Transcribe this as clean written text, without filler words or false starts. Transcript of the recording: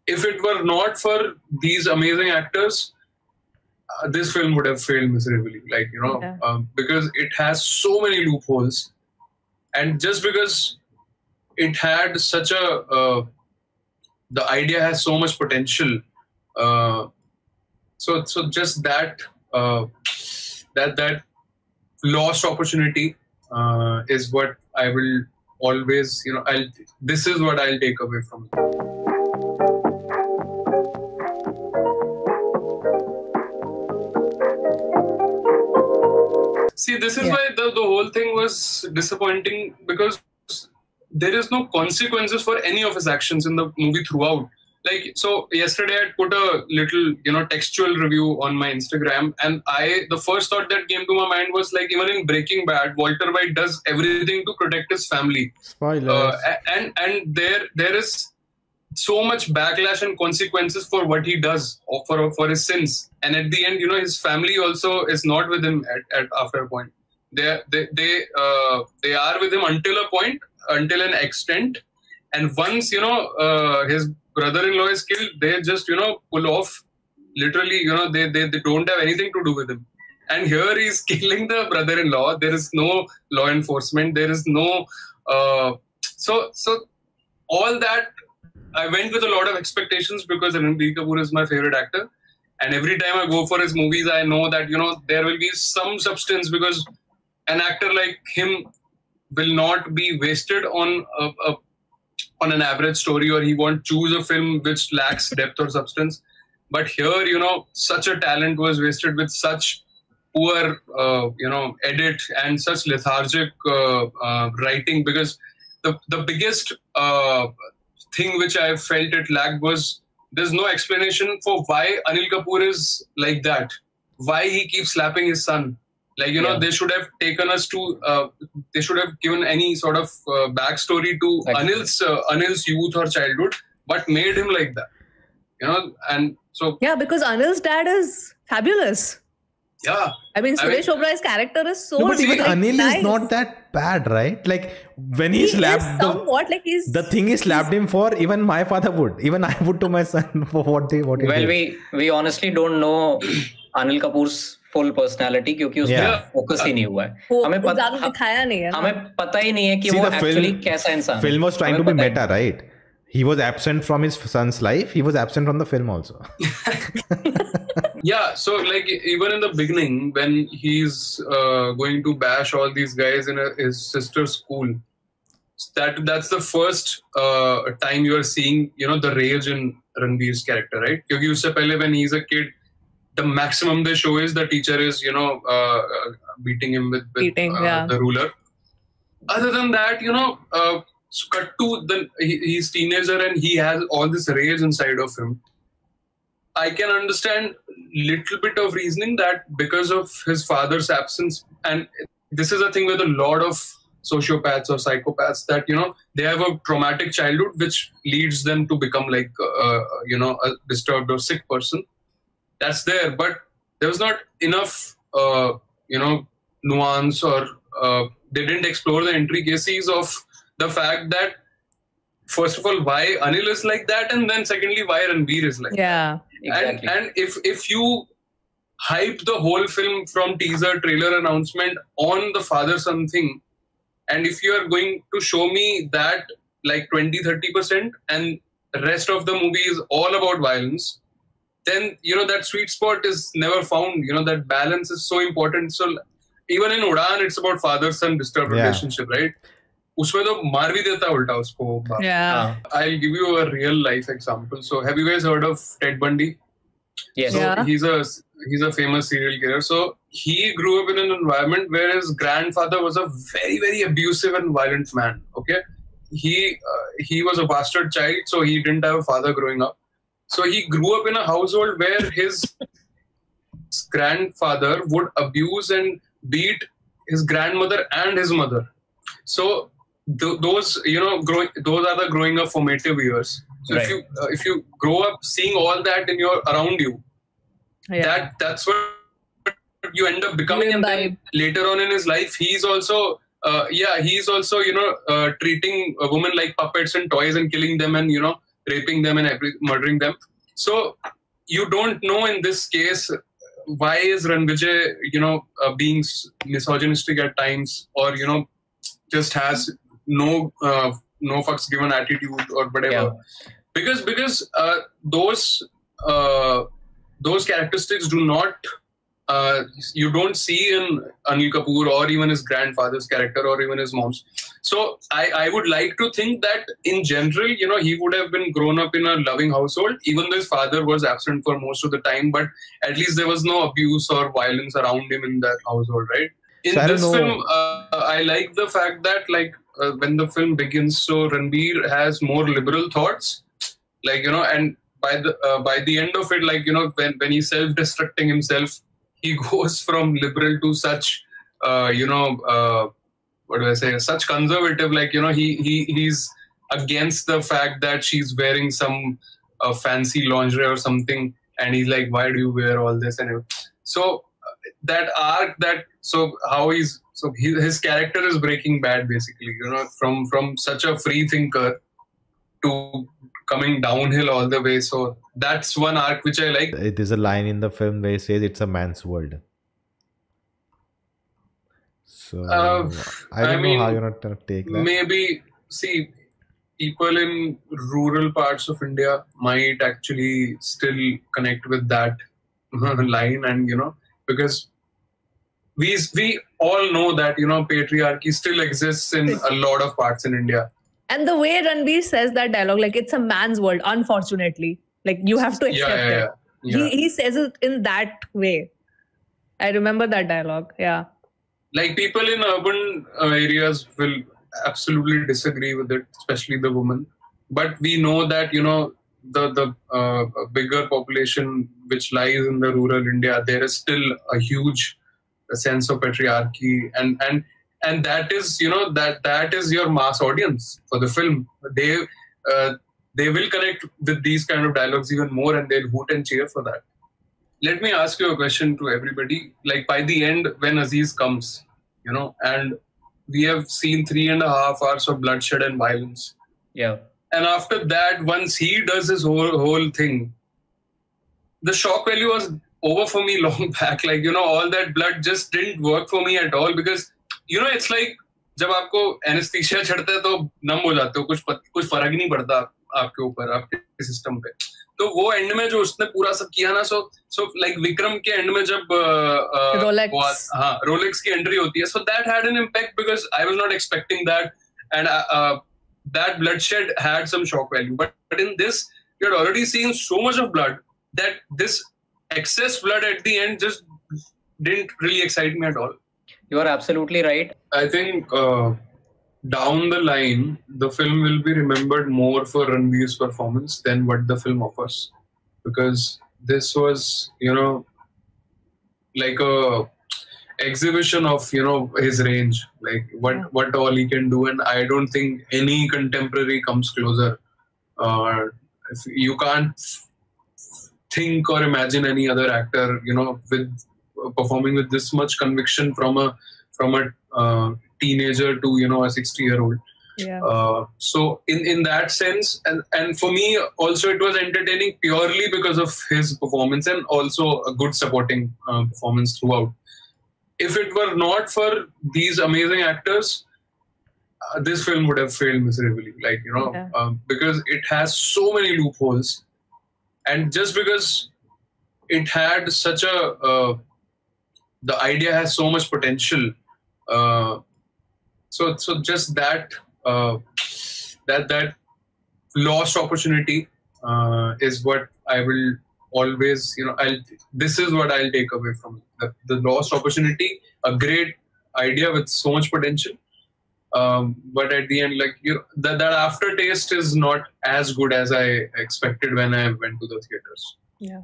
if it were not for these amazing actors, this film would have failed miserably. Like, because it has so many loopholes, and just because it had such a the idea has so much potential. So just that that lost opportunity is what I will always, this is what I'll take away from it. See, this is why the whole thing was disappointing, because there is no consequences for any of his actions in the movie throughout. Like, so yesterday I put a little, textual review on my Instagram, and the first thought that came to my mind was like, even in Breaking Bad, Walter White does everything to protect his family. Spoilers. And there is so much backlash and consequences for what he does, or for his sins. And at the end, his family also is not with him at after a point. They are with him until an extent. And once, his brother-in-law is killed, they just, pull off. Literally, they don't have anything to do with him. And here he's killing the brother-in-law. There is no law enforcement. There is no... So all that, I went with a lot of expectations because Ranbir Kapoor is my favorite actor. And every time I go for his movies, I know that, there will be some substance, because an actor like him will not be wasted on an average story, or he won't choose a film which lacks depth or substance. But here, such a talent was wasted with such poor, edit and such lethargic writing, because the biggest thing which I felt it lacked was there's no explanation for why Anil Kapoor is like that, why he keeps slapping his son. Like, they should have taken us to, they should have given any sort of backstory to Anil's youth or childhood, but made him like that, and so... Yeah, because Anil's dad is fabulous. Yeah. I mean, Suresh Oberai's character is so... No, but even Anil is not that bad, right? Like, when he slapped... the thing he slapped him for, even my father would. Even I would to my son for what he did. We honestly don't know Anil Kapoor's full personality, क्योंकि उसमें focus ही नहीं हुआ है. हमें पता ही नहीं है कि वो actually कैसा इंसान है. Film was trying to be meta, right? He was absent from his son's life. He was absent from the film also. Yeah, so like even in the beginning, when he's going to bash all these guys in his sister's school, that's the first time you are seeing, the rage in Ranbir's character, right? क्योंकि उससे पहले when he's a kid, the maximum they show is the teacher is, beating him with the ruler. Other than that, so cut to he's teenager and he has all this rage inside of him. I can understand little bit of reasoning that because of his father's absence, and this is a thing with a lot of sociopaths or psychopaths, that they have a traumatic childhood which leads them to become like a disturbed or sick person. That's there, but there was not enough nuance, or they didn't explore the intricacies of the fact that, first of all, why Anil is like that, and then secondly, why Ranbir is like that. Exactly. And if you hype the whole film from teaser, trailer, announcement on the father-son thing, and if you are going to show me that like 20-30% and the rest of the movie is all about violence, then that sweet spot is never found. That balance is so important. So even in Udaan, it's about father-son disturbed relationship, right? उसमें तो मार भी देता उल्टा उसको. Yeah. I'll give you a real life example. So have you guys heard of Ted Bundy? Yes. So he's a famous serial killer. So he grew up in an environment where his grandfather was a very, very abusive and violent man. Okay, he was a bastard child, so he didn't have a father growing up. So he grew up in a household where his grandfather would abuse and beat his grandmother and his mother. So those are the growing up formative years. So if you grow up seeing all that in around you, that's what you end up becoming. And then later on in his life, he's also treating a woman like puppets and toys and killing them, and raping them and murdering them. So you don't know in this case why is Ranvijay, being misogynistic at times, or just has no fucks given attitude or whatever. Yeah. Because those characteristics do not. You don't see in Anil Kapoor or even his grandfather's character or even his mom's. So I would like to think that in general, he would have been grown up in a loving household, even though his father was absent for most of the time, but at least there was no abuse or violence around him in that household, right? In this film, I like the fact that when the film begins, so Ranbir has more liberal thoughts, and by the end of it, when he's self-destructing himself, he goes from liberal to such, what do I say, such conservative, he's against the fact that she's wearing some fancy lingerie or something. And he's like, why do you wear all this? And so that arc, his character is Breaking Bad, basically, from such a free thinker to coming downhill all the way. So that's one arc which I like. There's a line in the film where it says it's a man's world. So I don't know how you're not going to take that. Maybe, see, people in rural parts of India might actually still connect with that line, and because we all know that patriarchy still exists in a lot of parts in India. And the way Ranbir says that dialogue, it's a man's world, unfortunately. You have to accept it. Yeah. He says it in that way. I remember that dialogue. Yeah. People in urban areas will absolutely disagree with it, especially the women. But we know that, the bigger population which lies in the rural India, there is still a huge sense of patriarchy. And that is, that is your mass audience for the film. They will connect with these kind of dialogues even more, and they'll hoot and cheer for that. Let me ask you a question to everybody. By the end, when Aziz comes, and we have seen 3.5 hours of bloodshed and violence. Yeah. And after that, once he does his whole thing, the shock value was over for me long back. All that blood just didn't work for me at all, because it's like जब आपको anaesthesia चढ़ता है तो नम हो जाते हो, कुछ फर्क ही नहीं पड़ता आपके ऊपर, आपके सिस्टम पे. तो वो एंड में जो उसने पूरा सब किया ना, सो विक्रम के एंड में जब रोलेक्स की एंट्री होती है, so that had an impact because I was not expecting that, and that bloodshed had some shock value. But in this, you had already seen so much of blood that this excess blood at the end just didn't really excite me at all. You are absolutely right. I think down the line, the film will be remembered more for Ranbir's performance than what the film offers. Because this was, like a exhibition of, his range, what all he can do. And I don't think any contemporary comes closer. If you can't think or imagine any other actor, with performing with this much conviction from a teenager to a 60-year-old. Yeah. So in that sense, and for me also it was entertaining purely because of his performance, and also a good supporting performance throughout. If it were not for these amazing actors, this film would have failed miserably. Because it has so many loopholes, and just because it had such the idea has so much potential. So just that lost opportunity is what I will always, this is what I'll take away from it. The lost opportunity, a great idea with so much potential. But at the end, that aftertaste is not as good as I expected when I went to the theaters. Yeah.